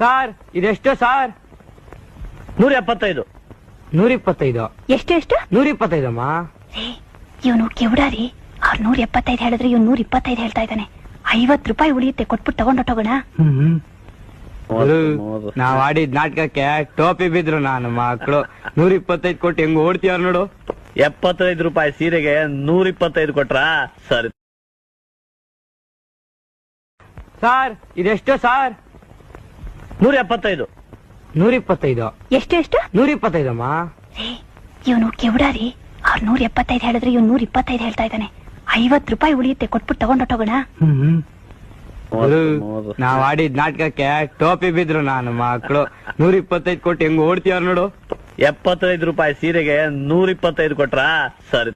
Sir ಇದೆಷ್ಟು sir? 175. 125. ಎಷ್ಟು ಎಷ್ಟು? 125 ಅಮ್ಮ. ಇವನು ಕಿವುಡಾರಿ. ಅವ್ರು 175 ಹೇಳಿದ್ರೆ ಇವ್ನು 125 ಹೇಳ್ತಾ ಇದ್ದಾನೆ. 50 ರೂಪಾಯಿ ಉಳಿಯುತ್ತೆ, ಕೊಟ್ಬಿಟ್ಟು ತಗೊಂಡೊಟ್ಟೋಗೋಣ. ನಾವ್ ಆಡಿದ್ ನಾಟಕಕ್ಕೆ ಟೋಪಿ ಬಿದ್ರು ನಾನು ಮಕ್ಕಳು. 125 ಕೊಟ್ಟು ಹೆಂಗ್ ಓಡ್ತೀವ್ರ ನೋಡು. 75 ರೂಪಾಯಿ ಸೀರೆಗೆ 125 ಕೊಟ್ರಾ? ಸರಿ ಸಾರ್ ಇದೆಷ್ಟು ಸಾರ್? 175. 125. ಎಷ್ಟು ಎಷ್ಟು? 125 ಅಮ್ಮ. ಇವನು ಕಿವುಡಾರಿ. ಅವ್ರು 175 ಹೇಳಿದ್ರೆ ಇವ್ನು 125 ಹೇಳ್ತಾ ಇದ್ದಾನೆ. 50 ರೂಪಾಯಿ ಉಳಿಯುತ್ತೆ, ಕೊಟ್ಬಿಟ್ಟು ತಗೊಂಡೊಟ್ಟೋಗೋಣ. ನಾವ್ ಆಡಿದ್ ನಾಟಕಕ್ಕೆ ಟೋಪಿ ಬಿದ್ರು ನಾನು ಮಕ್ಕಳು. 125 ಕೊಟ್ಟು ಹೆಂಗ್ ಓಡ್ತೀವ್ರ ನೋಡು. 75 ರೂಪಾಯಿ ಸೀರೆಗೆ 125 ಕೊಟ್ರಾ? ಸರಿ